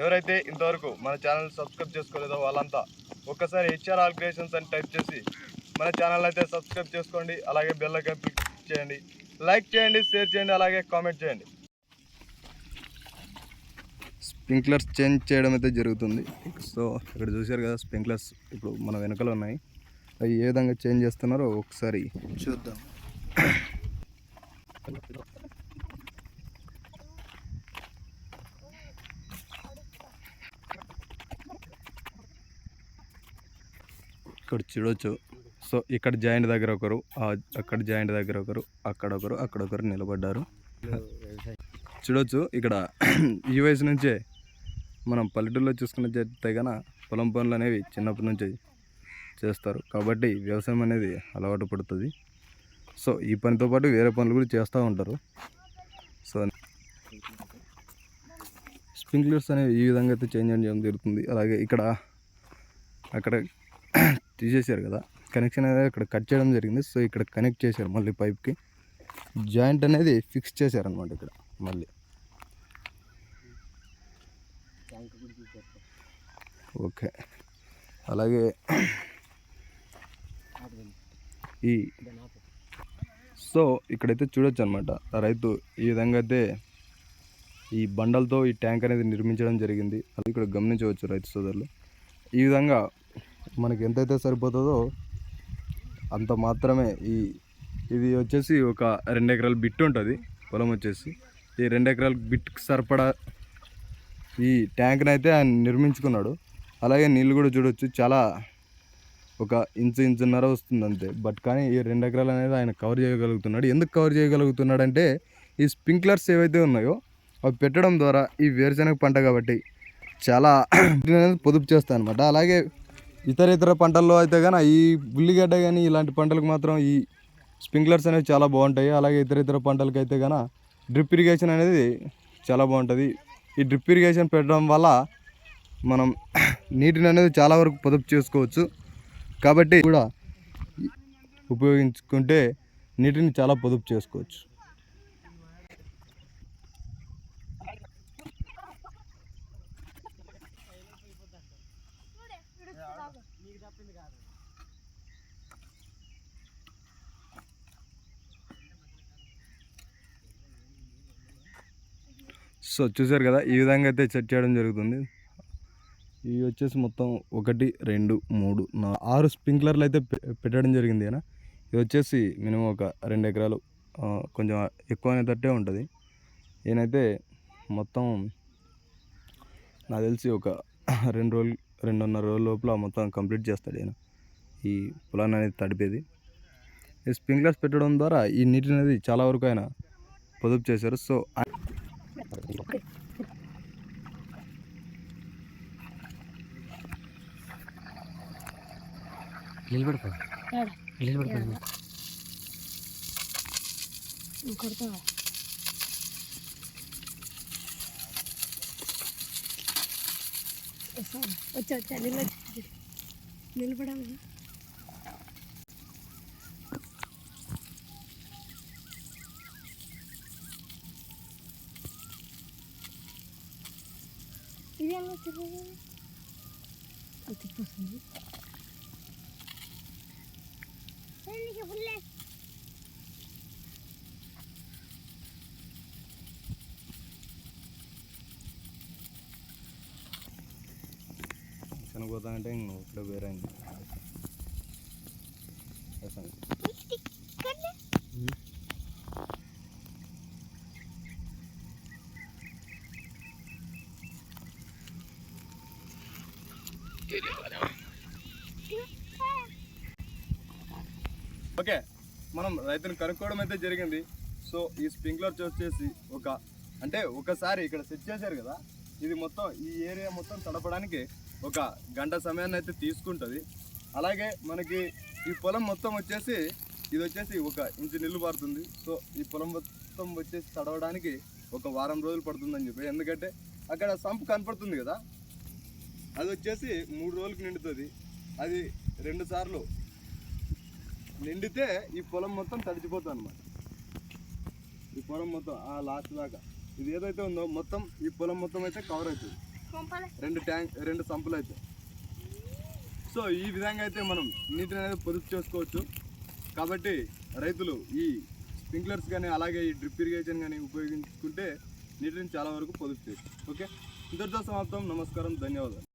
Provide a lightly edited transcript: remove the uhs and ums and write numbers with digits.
ఎవరైతే ఇంతవరకు మన ఛానల్ సబ్స్క్రైబ్ చేసుకోలేదో వాళ్ళంతా ఒక్కసారి హెచ్ఆర్ ఆల్ క్రియేషన్స్ అని టైప్ చేసి మన ఛానల్ అయితే సబ్స్క్రైబ్ చేసుకోండి. అలాగే బెల్ ఐకాన్ క్లిక్ చేయండి, లైక్ చేయండి, షేర్ చేయండి, అలాగే కామెంట్ చేయండి. స్ప్రింక్లర్స్ చేంజ్ చేయడం అయితే జరుగుతుంది. సో ఇక్కడ చూశారు కదా, స్ప్రింక్లర్స్ ఇప్పుడు మన వెనకాల ఉన్నాయి. అవి ఏ విధంగా చేంజ్ చేస్తున్నారో ఒకసారి చూద్దాం. ఇక్కడ చూడొచ్చు. సో ఇక్కడ జాయింట్ దగ్గర ఒకరు, అక్కడ జాయింట్ దగ్గర ఒకరు, అక్కడొకరు నిలబడ్డారు. చూడొచ్చు ఇక్కడ ఈ వయసు నుంచే మనం పల్లెటూరులో చూసుకున్నట్లయితే కన్నా పొలం పనులు అనేవి చిన్నప్పటి నుంచి చేస్తారు కాబట్టి వ్యవసాయం అనేది అలవాటు పడుతుంది. సో ఈ పనితో పాటు వేరే పనులు కూడా చేస్తూ ఉంటారు. సో స్ప్రింక్లర్స్ అనేవి ఈ విధంగా అయితే చేంజ్ చేయడం జరుగుతుంది. అలాగే అక్కడ తీసేశారు కదా, కనెక్షన్ అనేది ఇక్కడ కట్ చేయడం జరిగింది. సో ఇక్కడ కనెక్ట్ చేశారు, మళ్ళీ పైప్కి జాయింట్ అనేది ఫిక్స్ చేశారనమాట ఇక్కడ మళ్ళీ. ఓకే, అలాగే సో ఇక్కడైతే చూడొచ్చు అనమాట, రైతు ఈ విధంగా అయితే ఈ బండలతో ఈ ట్యాంక్ అనేది నిర్మించడం జరిగింది. అది ఇక్కడ గమనించవచ్చు రైతు సోదరులు. ఈ విధంగా మనకి ఎంతైతే సరిపోతుందో అంత మాత్రమే. ఇది వచ్చేసి ఒక 2 ఎకరాల బిట్ ఉంటుంది పొలం వచ్చేసి. ఈ 2 ఎకరాల బిట్కి సరిపడా ఈ ట్యాంక్ని అయితే ఆయన నిర్మించుకున్నాడు. అలాగే నీళ్ళు కూడా చూడొచ్చు, చాలా ఒక ఇంచున్నర వస్తుంది అంతే. బట్ కానీ ఈ 2 ఎకరాలు అనేది ఆయన కవర్ చేయగలుగుతున్నాడు. ఎందుకు కవర్ చేయగలుగుతున్నాడు అంటే ఈ స్ప్రింక్లర్స్ ఏవైతే ఉన్నాయో అవి పెట్టడం ద్వారా ఈ వేరుశనగ పంట కాబట్టి చాలా పొదుపు చేస్తాయి అనమాట. అలాగే ఇతర పంటల్లో అయితే కానీ ఈ ఉల్లిగడ్డ కానీ ఇలాంటి పంటలకు మాత్రం ఈ స్ప్రింక్లర్స్ అనేవి చాలా బాగుంటాయి. అలాగే ఇతర పంటలకు అయితే కానీ డ్రిప్ ఇరిగేషన్ అనేది చాలా బాగుంటుంది. ఈ డ్రిప్ ఇరిగేషన్ పెట్టడం వల్ల మనం నీటిని అనేది చాలా వరకు పొదుపు చేసుకోవచ్చు. కాబట్టి కూడా ఉపయోగించుకుంటే నీటిని చాలా పొదుపు చేసుకోవచ్చు. సో చూసారు కదా, ఈ విధంగా అయితే సెట్ చేయడం జరుగుతుంది. ఇవి వచ్చేసి మొత్తం 1 2 3 4 6 స్ప్రింక్లర్లు అయితే పెట్టడం జరిగింది. అయినా ఇది వచ్చేసి మినిమం ఒక 2 ఎకరాలు కొంచెం ఎక్కువ అనేటట్టే ఉంటుంది. ఈయనైతే మొత్తం నాకు తెలిసి ఒక 2 రోజులు 2.5 రోజుల లోపల మొత్తం కంప్లీట్ చేస్తాడు ఈయన ఈ పొలాన్ని అనేది తడిపేది. ఈ స్ప్రింక్లర్స్ పెట్టడం ద్వారా ఈ నీటిని అనేది చాలా వరకు ఆయన పొదుపు చేశారు. సో వచ్చా నిలబడాలి. ఇది ఎలా తిప్పొస్తుంది. శనగపోతా అంటే ఇంక ఇప్పుడు వేరే ఓకే, మనం రైతుని కనుక్కోవడం అయితే జరిగింది. సో ఈ స్ప్రింక్లర్స్ వచ్చేసి ఒకసారి ఇక్కడ సెట్ చేశారు కదా, ఇది మొత్తం ఈ ఏరియా మొత్తం తడపడానికి 1 గంట సమయాన్ని అయితే తీసుకుంటుంది. అలాగే మనకి ఈ పొలం మొత్తం వచ్చేసి ఇది వచ్చేసి 1 ఇంచు నీళ్ళు పడుతుంది. సో ఈ పొలం మొత్తం వచ్చేసి తడవడానికి 1 వారం రోజులు పడుతుందని చెప్పి, ఎందుకంటే అక్కడ సంపు కనపడుతుంది కదా, అది వచ్చేసి 3 రోజులకు నిండుతుంది. అది 2 సార్లు నిండితే ఈ పొలం మొత్తం తడిచిపోతుంది అన్నమాట. ఈ పొలం మొత్తం ఆ లాస్ట్ దాకా ఇది ఏదైతే ఉందో మొత్తం ఈ పొలం మొత్తం అయితే కవర్ అవుతుంది. రెండు సంపులు అయితే. సో ఈ విధంగా అయితే మనం నీటిని అనేది పొదుపు చేసుకోవచ్చు. కాబట్టి రైతులు ఈ స్ప్రింక్లర్స్ కానీ అలాగే ఈ డ్రిప్ ఇరిగేషన్ కానీ ఉపయోగించుకుంటే నీటిని చాలా వరకు పొదుపు చేయొచ్చు. ఓకే, ఇంతటితో సమాప్తం. నమస్కారం, ధన్యవాదాలు.